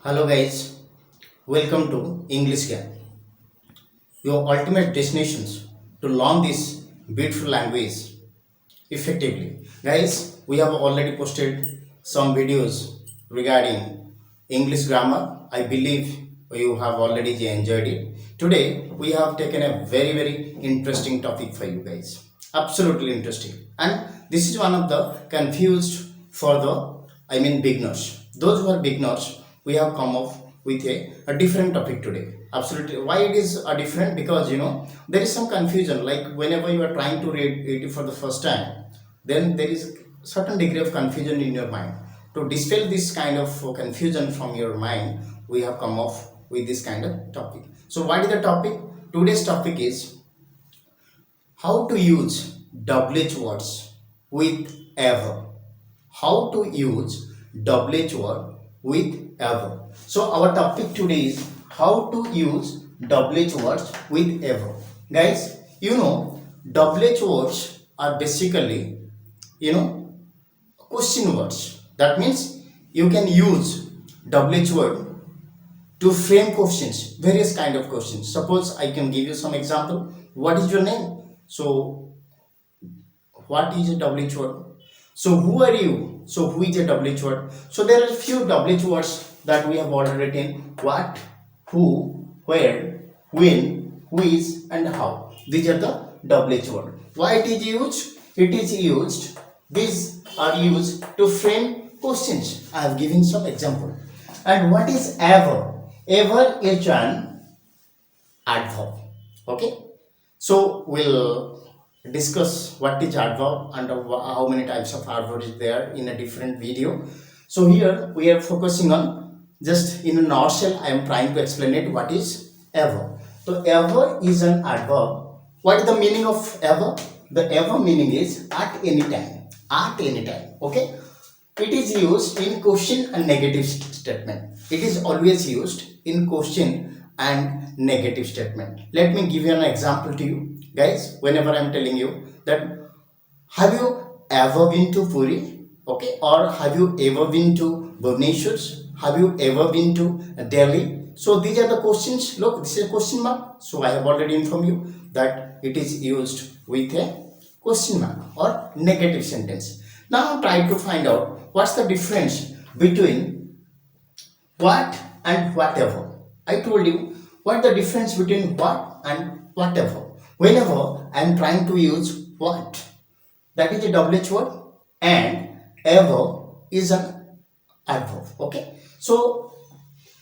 Hello guys, welcome to English Gap, your ultimate destinations to learn this beautiful language effectively. Guys, we have already posted some videos regarding English grammar. I believe you have already enjoyed it. Today, we have taken a very interesting topic for you guys. Absolutely interesting. And this is one of the confused for beginners. Those who are beginners, we have come up with a different topic today. Absolutely. Why it is a different? Because there is some confusion. Like whenever you are trying to read it for the first time, then there is certain degree of confusion in your mind. To dispel this kind of confusion from your mind, we have come up with this kind of topic. So what is the topic? Today's topic is how to use WH words with ever. How to use WH word with ever. So our topic today is how to use WH words with ever. Guys, WH words are basically question words. That means you can use WH word to frame questions, various kind of questions. Suppose I can give you some example. What is your name? So what is a WH word? So who are you? So who is a WH word? So there are few WH words that we have already written. What, who, where, when, who is, and how. These are the WH word. Why it is used? It is used. These are used to frame questions. I have given some example. And what is ever? Ever is an adverb. Okay. So we'll discuss what is adverb and how many types of adverb is there in a different video. So here we are focusing on just in a nutshell. I am trying to explain it. What is ever? So ever is an adverb. What is the meaning of ever? The ever meaning is at any time. At any time. Okay. It is used in question and negative statement. It is always used in question and negative statement. Let me give you an example to you guys. Whenever I am telling you that, have you ever been to Puri? Okay, or have you ever been to Bhubaneswar? Have you ever been to Delhi? So these are the questions. Look, this is a question mark. So I have already informed you that it is used with a question mark or negative sentence. Now try to find out what's the difference between what and whatever. I told you what the difference between what and whatever. Whenever I am trying to use what, that is a WH word, and ever is an adverb. Okay. So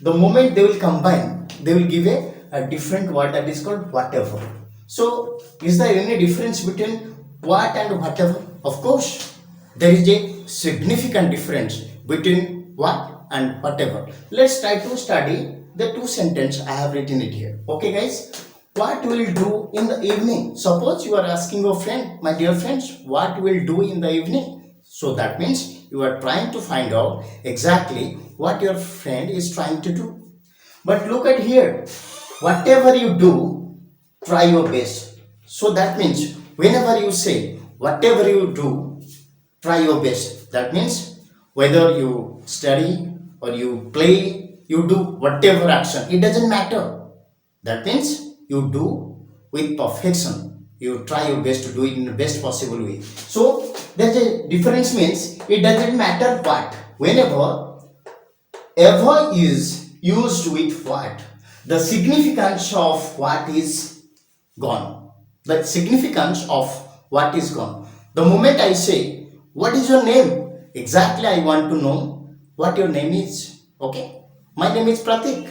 the moment they will combine, they will give a different word that is called whatever. So is there any difference between what and whatever? Of course, there is a significant difference between what and whatever. Let's try to study the two sentences I have written it here. Okay guys, what will do in the evening? Suppose you are asking your friend, my dear friends, what will do in the evening? So that means you are trying to find out exactly what your friend is trying to do. But look at here, whatever you do, try your best. So that means whenever you say whatever you do, try your best. That means whether you study or you play, you do whatever action, it doesn't matter. That means you do with perfection. You try your best to do it in the best possible way. So there's a difference, means it doesn't matter what. Whenever ever is used with what, the significance of what is gone. The significance of what is gone. The moment I say, what is your name? Exactly, I want to know what your name is. Okay. My name is Pratik.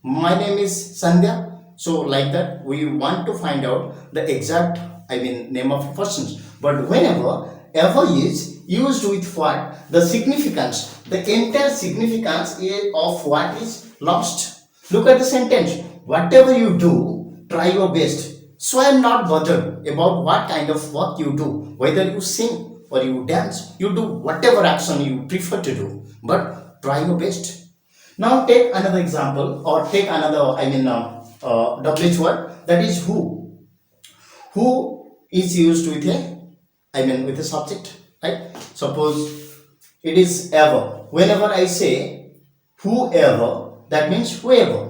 My name is Sandhya. So like that, we want to find out the exact, name of persons. But whenever ever is used with what, the significance, the entire significance of what is lost. Look at the sentence. Whatever you do, try your best. So I am not bothered about what kind of work you do, whether you sing or you dance, you do whatever action you prefer to do, but try your best. Now take another example, or take another, WH word, that is who. Who is used with with a subject, right? Suppose it is ever. Whenever I say whoever, that means whoever.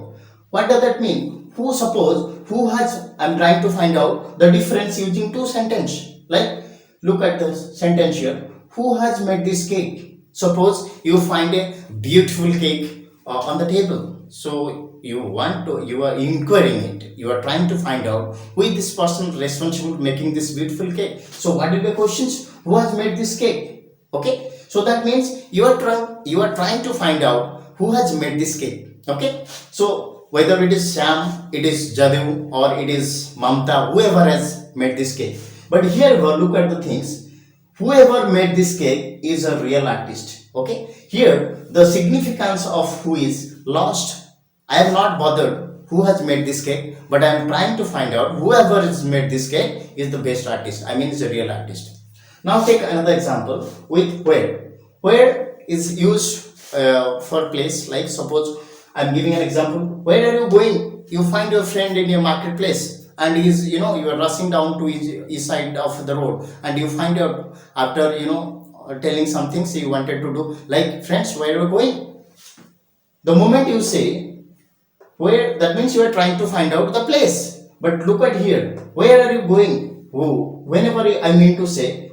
What does that mean? Who, suppose who has, I'm trying to find out the difference using two sentences. Like, look at the sentence here. Who has made this cake? Suppose you find a beautiful cake on the table. So you are inquiring it. You are trying to find out who is this person responsible making this beautiful cake. So what will be the questions? Who has made this cake? Okay. So that means you are trying to find out who has made this cake. Okay. So whether it is Sam, it is Jadu, or it is Mamta, whoever has made this cake. But here we look at the things. Whoever made this cake is a real artist. Okay. Here the significance of who is lost. I am not bothered who has made this cake, but I am trying to find out whoever has made this cake is the best artist. I mean, is a real artist. Now take another example with where. Where is used for place. Like, suppose I'm giving an example. Where are you going? You find your friend in your marketplace, and he's, you are rushing down to east side of the road, and you find out after telling some things you wanted to do. Like, friends, where are you going? The moment you say where, that means you are trying to find out the place. But look at here. Where are you going? Who? Whenever I mean to say,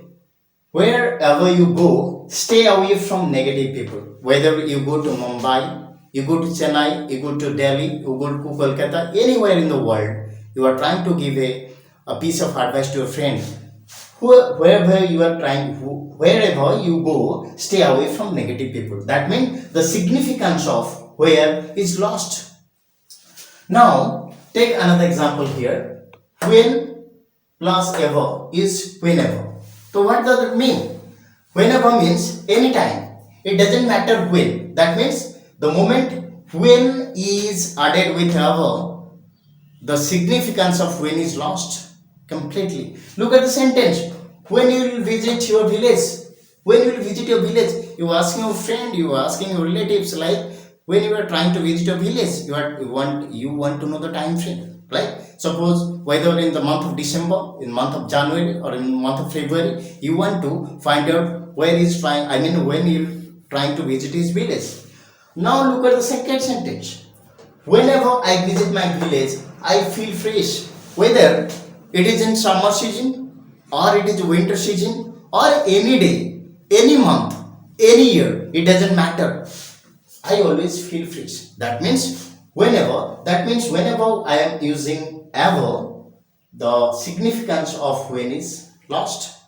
wherever you go, stay away from negative people. Whether you go to Mumbai, you go to Chennai, you go to Delhi, you go to Kolkata, anywhere in the world, you are trying to give a piece of advice to your friend. Wherever you are trying, wherever you go, stay away from negative people. That means the significance of where is lost. Now take another example here. When plus ever is whenever. So what does it mean? Whenever means anytime. It doesn't matter when. That means the moment when is added with ever, the significance of when is lost completely. Look at the sentence. When you will visit your village. When you will visit your village, you are asking your friend, you are asking your relatives, like, when you are trying to visit a village, you want to know the time frame. Right? Suppose whether in the month of December, in month of January, or in month of February, you want to find out when you're trying to visit his village. Now look at the second sentence. Whenever I visit my village, I feel fresh. Whether it is in summer season, or it is winter season, or any day, any month, any year, it doesn't matter. I always feel fresh. That means whenever. That means whenever I am using ever, the significance of when is lost.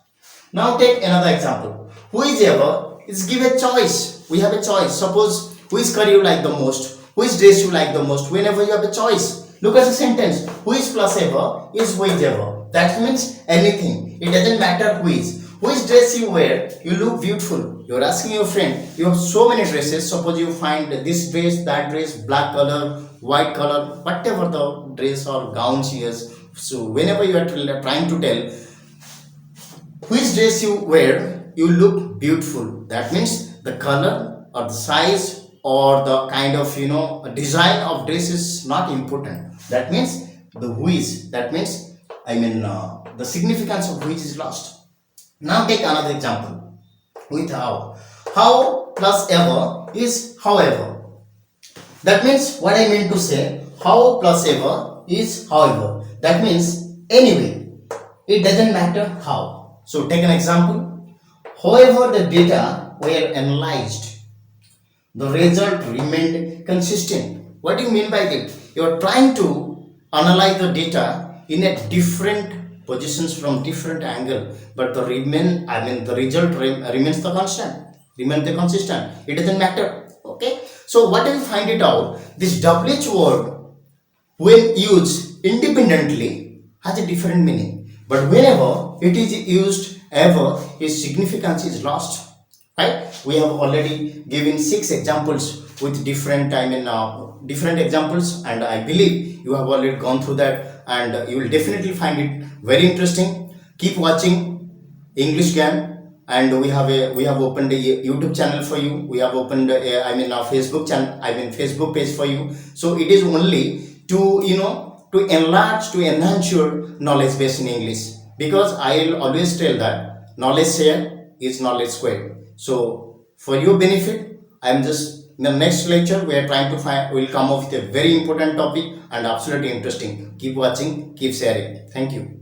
Now take another example. Who is ever is give a choice. We have a choice. Suppose which curry you like the most, which dress you like the most. Whenever you have a choice, look at the sentence. Who is plus ever is who is ever. That means anything. It doesn't matter who is. Which dress you wear, you look beautiful. You're asking your friend, you have so many dresses. Suppose you find this dress, that dress, black color, white color, whatever the dress or gown she has. So whenever you are trying to tell which dress you wear, you look beautiful. That means the color or the size or the kind of design of dress is not important. That means the who is. That means the significance of which is lost. Now take another example with how. How plus ever is however. That means what I mean to say, how plus ever is however. That means anyway. It doesn't matter how. So take an example. However the data were analyzed, the result remained consistent. What do you mean by that? You are trying to analyze the data in a different positions from different angle, but the result remains the consistent. It doesn't matter. Okay. So what do we find it out? This WH word, when used independently, has a different meaning, but whenever it is used ever, its significance is lost. Right? We have already given 6 examples with different different examples, and I believe you have already gone through that, and you will definitely find it very interesting. Keep watching English Can, and we have opened a YouTube channel for you. We have opened our Facebook channel, Facebook page for you. So it is only to enlarge, to enhance your knowledge base in English, because I'll always tell that knowledge share is knowledge squared. So for your benefit, I am just In the next lecture, we are trying to find, we'll come up with a very important topic and absolutely interesting. Keep watching, keep sharing. Thank you.